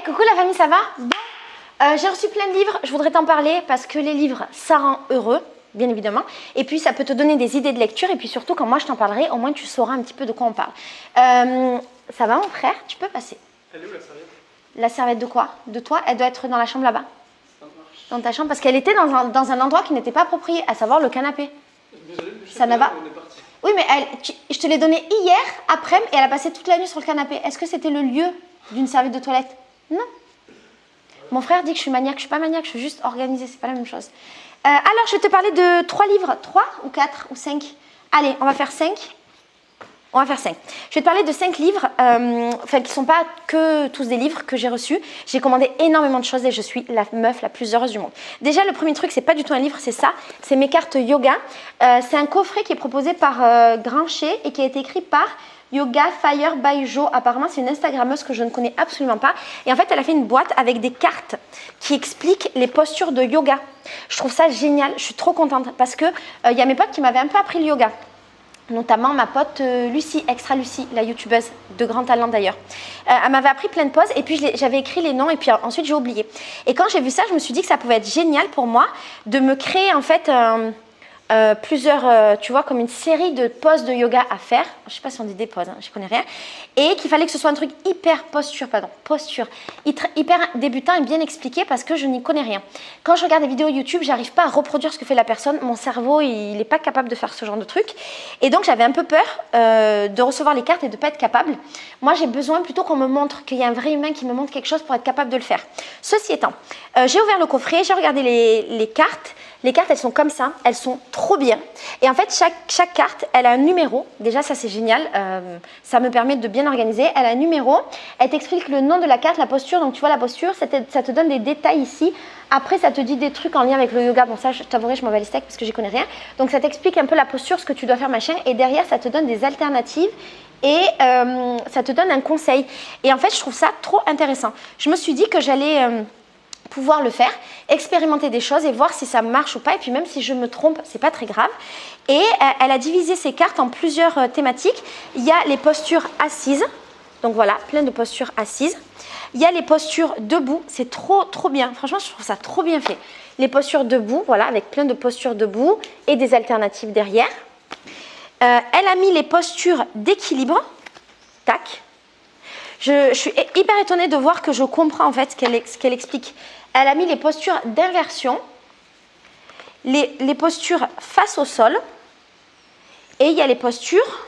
coucou la famille, ça va? Bon, j'ai reçu plein de livres, je voudrais t'en parler parce que les livres, ça rend heureux, bien évidemment. Et puis, ça peut te donner des idées de lecture. Et puis surtout, quand moi je t'en parlerai, au moins tu sauras un petit peu de quoi on parle. Ça va mon frère? Tu peux passer? Elle est où la serviette? La serviette de quoi? De toi? Elle doit être dans la chambre là-bas. Dans ta chambre? Parce qu'elle était dans un endroit qui n'était pas approprié, à savoir le canapé. Désolé, Ça n'a pas... on est parti. Oui, mais je te l'ai donné hier, après, et elle a passé toute la nuit sur le canapé. Est-ce que c'était le lieu d'une serviette de toilette? Non. Mon frère dit que je suis maniaque. Je suis pas maniaque, je suis juste organisée. C'est pas la même chose. Alors, je vais te parler de 3 livres. 3 ou 4 ou 5? Allez, on va faire 5. On va faire 5. Je vais te parler de 5 livres, qui ne sont pas que tous des livres que j'ai reçus. J'ai commandé énormément de choses et je suis la meuf la plus heureuse du monde. Déjà, le premier truc, c'est pas du tout un livre, c'est ça. C'est mes cartes yoga. C'est un coffret qui est proposé par Grancher et qui a été écrit par Yoga Fire by Jo. Apparemment, c'est une Instagrammeuse que je ne connais absolument pas. Et en fait, elle a fait une boîte avec des cartes qui expliquent les postures de yoga. Je trouve ça génial. Je suis trop contente parce que y a mes potes qui m'avaient un peu appris le yoga. Notamment ma pote Lucie, Extra Lucie, la youtubeuse de grand talent d'ailleurs. Elle m'avait appris plein de poses et puis j'avais écrit les noms et puis ensuite j'ai oublié. Et quand j'ai vu ça, je me suis dit que ça pouvait être génial pour moi de me créer en fait plusieurs, tu vois, comme une série de poses de yoga à faire. Je ne sais pas si on dit des poses, hein, je ne connais rien. Et qu'il fallait que ce soit un truc hyper posture, hyper débutant et bien expliqué parce que je n'y connais rien. Quand je regarde des vidéos YouTube, j'arrive pas à reproduire ce que fait la personne. Mon cerveau, il n'est pas capable de faire ce genre de truc. Et donc, j'avais un peu peur de recevoir les cartes et de ne pas être capable. Moi, j'ai besoin plutôt qu'on me montre, qu'il y a un vrai humain qui me montre quelque chose pour être capable de le faire. Ceci étant, j'ai ouvert le coffret, j'ai regardé les cartes. Les cartes, elles sont comme ça, elles sont trop bien. Et en fait, chaque carte, elle a un numéro. Déjà, ça, c'est génial. Ça me permet de bien organiser. Elle a un numéro. Elle t'explique le nom de la carte, la posture. Donc, tu vois la posture, ça te donne des détails ici. Après, ça te dit des trucs en lien avec le yoga. Bon, ça, je t'avouerai, je m'en bats les steaks parce que j'y connais rien. Donc, ça t'explique un peu la posture, ce que tu dois faire, machin. Et derrière, ça te donne des alternatives. Et ça te donne un conseil. Et en fait, je trouve ça trop intéressant. Je me suis dit que j'allais... pouvoir le faire, expérimenter des choses et voir si ça marche ou pas. Et puis même si je me trompe, c'est pas très grave. Et elle a divisé ses cartes en plusieurs thématiques. Il y a les postures assises. Donc voilà, plein de postures assises. Il y a les postures debout. C'est trop, trop bien. Franchement, je trouve ça trop bien fait. Les postures debout, voilà, avec plein de postures debout et des alternatives derrière. Elle a mis les postures d'équilibre. Tac. Je suis hyper étonnée de voir que je comprends en fait ce qu'elle explique. Elle a mis les postures d'inversion, les postures face au sol et il y a les postures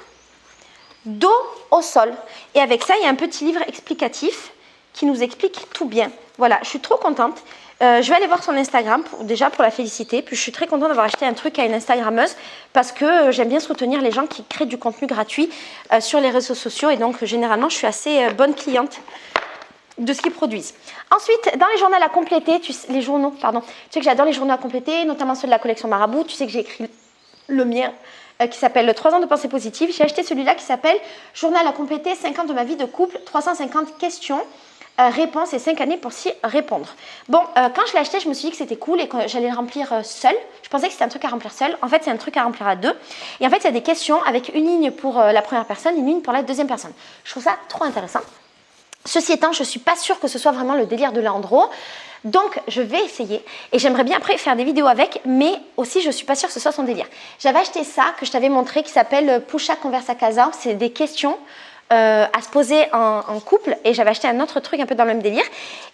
dos au sol. Et avec ça, il y a un petit livre explicatif qui nous explique tout bien. Voilà, je suis trop contente. Je vais aller voir son Instagram déjà pour la féliciter. Puis je suis très contente d'avoir acheté un truc à une Instagrammeuse parce que j'aime bien soutenir les gens qui créent du contenu gratuit sur les réseaux sociaux. Et donc, généralement, je suis assez bonne cliente de ce qu'ils produisent. Ensuite, dans les journaux à compléter, tu sais que j'adore les journaux à compléter, notamment ceux de la collection Marabout. Tu sais que j'ai écrit le mien qui s'appelle 3 ans de pensée positive. J'ai acheté celui-là qui s'appelle Journal à compléter, 5 ans de ma vie de couple, 350 questions. Réponses et 5 années pour s'y répondre. Bon, quand je l'ai acheté, je me suis dit que c'était cool et que j'allais le remplir seule. Je pensais que c'était un truc à remplir seul. En fait, c'est un truc à remplir à 2. Et en fait, il y a des questions avec une ligne pour la première personne et une ligne pour la deuxième personne. Je trouve ça trop intéressant. Ceci étant, je ne suis pas sûre que ce soit vraiment le délire de Leandro. Donc, je vais essayer. Et j'aimerais bien après faire des vidéos avec, mais aussi, je ne suis pas sûre que ce soit son délire. J'avais acheté ça, que je t'avais montré, qui s'appelle Pusha Conversa Casa. C'est des questions à se poser en couple. Et j'avais acheté un autre truc un peu dans le même délire.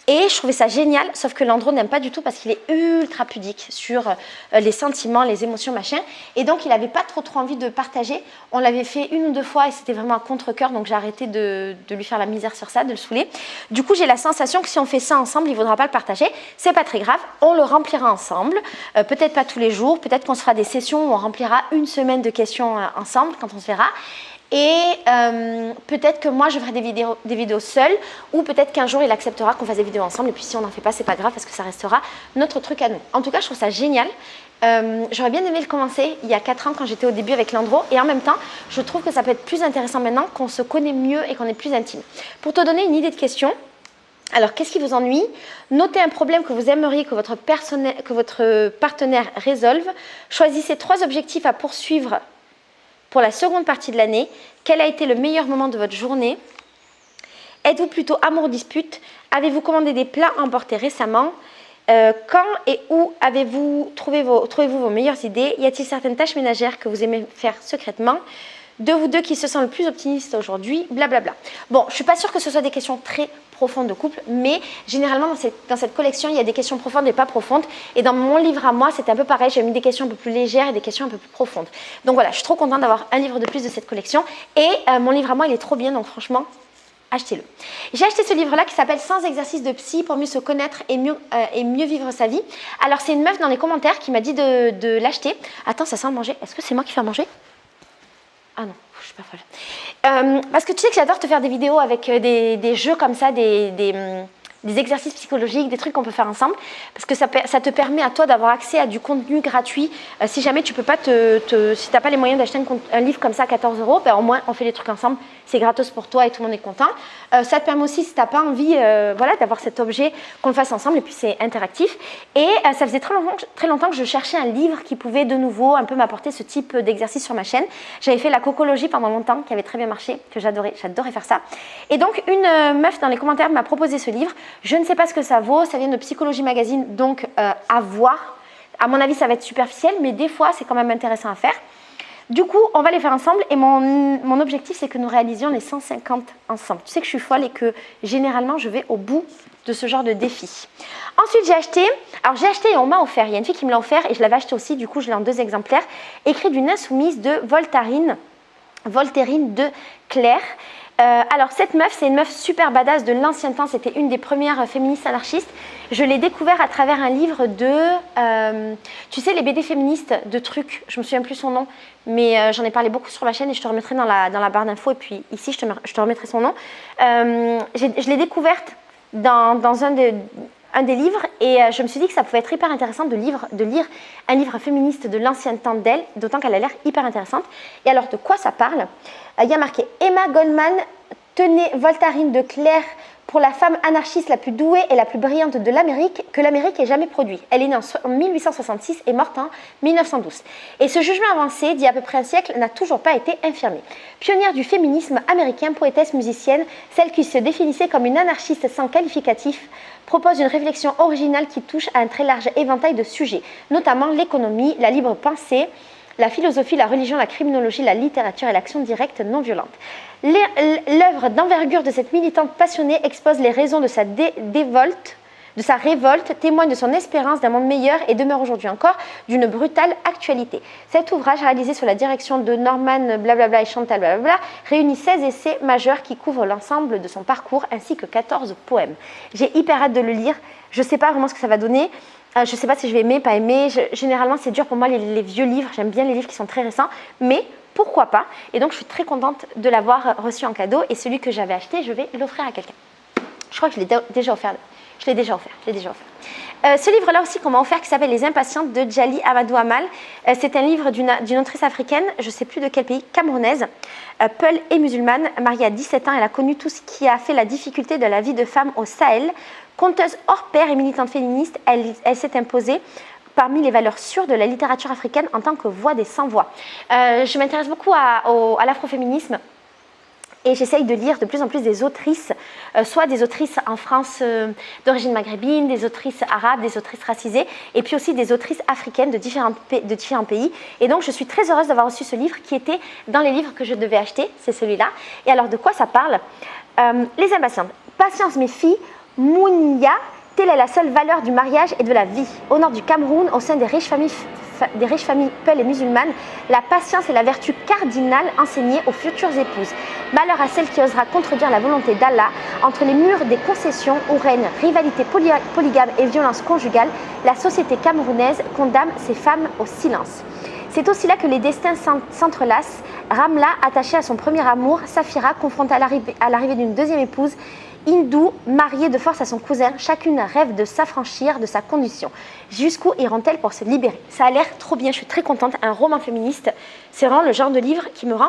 Et je trouvais ça génial, sauf que Leandro n'aime pas du tout parce qu'il est ultra pudique sur les sentiments, les émotions, machin. Et donc, il n'avait pas trop envie de partager. On l'avait fait 1 ou 2 fois et c'était vraiment à contre-cœur. Donc, j'ai arrêté de lui faire la misère sur ça, de le saouler. Du coup, j'ai la sensation que si on fait ça ensemble, il ne voudra pas le partager. C'est pas très grave. On le remplira ensemble. Peut-être pas tous les jours. Peut-être qu'on se fera des sessions où on remplira 1 semaine de questions ensemble quand on se verra. Et peut-être que moi je ferai des vidéos seules ou peut-être qu'un jour il acceptera qu'on fasse des vidéos ensemble et puis si on n'en fait pas c'est pas grave parce que ça restera notre truc à nous. En tout cas je trouve ça génial. J'aurais bien aimé le commencer il y a 4 ans quand j'étais au début avec Leandro et en même temps je trouve que ça peut être plus intéressant maintenant qu'on se connaît mieux et qu'on est plus intime. Pour te donner une idée de question, alors qu'est-ce qui vous ennuie? Notez un problème que vous aimeriez que votre partenaire résolve. Choisissez 3 objectifs à poursuivre pour la seconde partie de l'année. Quel a été le meilleur moment de votre journée? Êtes-vous plutôt amour-dispute? Avez-vous commandé des plats à emporter récemment? Quand et où trouvez-vous vos meilleures idées? Y a-t-il certaines tâches ménagères que vous aimez faire secrètement? De vous deux qui se sent le plus optimiste aujourd'hui? Blablabla. Bon, je ne suis pas sûre que ce soit des questions très profondes de couple, mais généralement dans cette collection, il y a des questions profondes et pas profondes. Et dans mon livre à moi, c'était un peu pareil. J'ai mis des questions un peu plus légères et des questions un peu plus profondes. Donc voilà, je suis trop contente d'avoir un livre de plus de cette collection. Et mon livre à moi, il est trop bien, donc franchement, achetez-le. J'ai acheté ce livre-là qui s'appelle 100 exercices de psy pour mieux se connaître et mieux vivre sa vie. Alors, c'est une meuf dans les commentaires qui m'a dit de l'acheter. Attends, ça sent le manger. Est-ce que c'est moi qui fais à manger? Ah non, je suis pas folle. Parce que tu sais que j'adore te faire des vidéos avec des jeux comme ça, des exercices psychologiques, des trucs qu'on peut faire ensemble, parce que ça te permet à toi d'avoir accès à du contenu gratuit. Si jamais tu peux pas si tu n'as pas les moyens d'acheter un livre comme ça à 14 €, ben au moins on fait les trucs ensemble, c'est gratos pour toi et tout le monde est content. Ça te permet aussi, si tu n'as pas envie voilà, d'avoir cet objet, qu'on le fasse ensemble, et puis c'est interactif. Et ça faisait très longtemps que je cherchais un livre qui pouvait de nouveau un peu m'apporter ce type d'exercice sur ma chaîne. J'avais fait la cocologie pendant longtemps, qui avait très bien marché, que j'adorais faire ça. Et donc une meuf dans les commentaires m'a proposé ce livre. Je ne sais pas ce que ça vaut, ça vient de Psychologie Magazine, donc à voir. À mon avis, ça va être superficiel, mais des fois, c'est quand même intéressant à faire. Du coup, on va les faire ensemble et mon objectif, c'est que nous réalisions les 150 ensemble. Tu sais que je suis folle et que généralement, je vais au bout de ce genre de défi. Ensuite, j'ai acheté et on m'a offert. Il y a une fille qui me l'a offert et je l'avais acheté aussi, du coup, je l'ai en 2 exemplaires. Écrit d'une insoumise de Voltairine de Claire. Alors cette meuf, c'est une meuf super badass de l'ancien temps, c'était une des premières féministes anarchistes. Je l'ai découvert à travers un livre de, tu sais, les BD féministes de trucs, je me souviens plus son nom, mais j'en ai parlé beaucoup sur ma chaîne et je te remettrai dans la barre d'infos et puis ici je te remettrai son nom. Je l'ai découverte dans un des livres et je me suis dit que ça pouvait être hyper intéressant de lire un livre féministe de l'ancien temps d'elle, d'autant qu'elle a l'air hyper intéressante. Et alors de quoi ça parle? Il y a marqué Emma Goldman tenait Voltairine de Claire pour la femme anarchiste la plus douée et la plus brillante de l'Amérique que l'Amérique ait jamais produit. Elle est née en 1866 et morte en 1912. Et ce jugement avancé, d'il y a à peu près un siècle, n'a toujours pas été infirmé. Pionnière du féminisme américain, poétesse, musicienne, celle qui se définissait comme une anarchiste sans qualificatif, propose une réflexion originale qui touche à un très large éventail de sujets, notamment l'économie, la libre pensée, la philosophie, la religion, la criminologie, la littérature et l'action directe non violente. L'œuvre d'envergure de cette militante passionnée expose les raisons de sa révolte, témoigne de son espérance d'un monde meilleur et demeure aujourd'hui encore d'une brutale actualité. Cet ouvrage, réalisé sous la direction de Norman blablabla et Chantal blablabla, réunit 16 essais majeurs qui couvrent l'ensemble de son parcours ainsi que 14 poèmes. J'ai hyper hâte de le lire, je ne sais pas vraiment ce que ça va donner. Je ne sais pas si je vais aimer, pas aimer. Généralement, c'est dur pour moi les vieux livres. J'aime bien les livres qui sont très récents, mais pourquoi pas? Et donc, je suis très contente de l'avoir reçu en cadeau. Et celui que j'avais acheté, je vais l'offrir à quelqu'un. Je crois que je l'ai déjà offert. Ce livre-là aussi qu'on m'a offert, qui s'appelle Les Impatientes de Djali Amadou Amal. C'est un livre d'une autrice africaine, je ne sais plus de quel pays, camerounaise. Peul est musulmane, mariée à 17 ans. Elle a connu tout ce qui a fait la difficulté de la vie de femme au Sahel. Conteuse hors pair et militante féministe, elle s'est imposée parmi les valeurs sûres de la littérature africaine en tant que voix des sans-voix. Je m'intéresse beaucoup à l'afroféminisme et j'essaye de lire de plus en plus des autrices, soit des autrices en France d'origine maghrébine, des autrices arabes, des autrices racisées, et puis aussi des autrices africaines de différents pays. Et donc je suis très heureuse d'avoir reçu ce livre qui était dans les livres que je devais acheter, c'est celui-là. Et alors de quoi ça parle? Les impatientes. Patience mes filles, Mounia, telle est la seule valeur du mariage et de la vie. Au nord du Cameroun, au sein des riches familles Peul et musulmanes, la patience est la vertu cardinale enseignée aux futures épouses. Malheur à celle qui osera contredire la volonté d'Allah. Entre les murs des concessions où règne rivalité polygame et violence conjugale, la société camerounaise condamne ses femmes au silence. C'est aussi là que les destins s'entrelacent. Ramla, attachée à son premier amour, Safira, confrontée à l'arrivée d'une deuxième épouse, Hindou, mariée de force à son cousin, chacune rêve de s'affranchir de sa condition. Jusqu'où iront-elles pour se libérer? Ça a l'air trop bien, je suis très contente. Un roman féministe, c'est vraiment le genre de livre qui me rend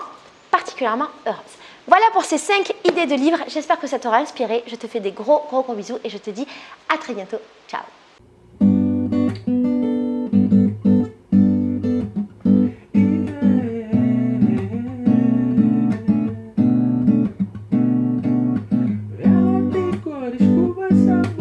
particulièrement heureuse. Voilà pour ces 5 idées de livres. J'espère que ça t'aura inspiré. Je te fais des gros bisous et je te dis à très bientôt. Ciao. ça.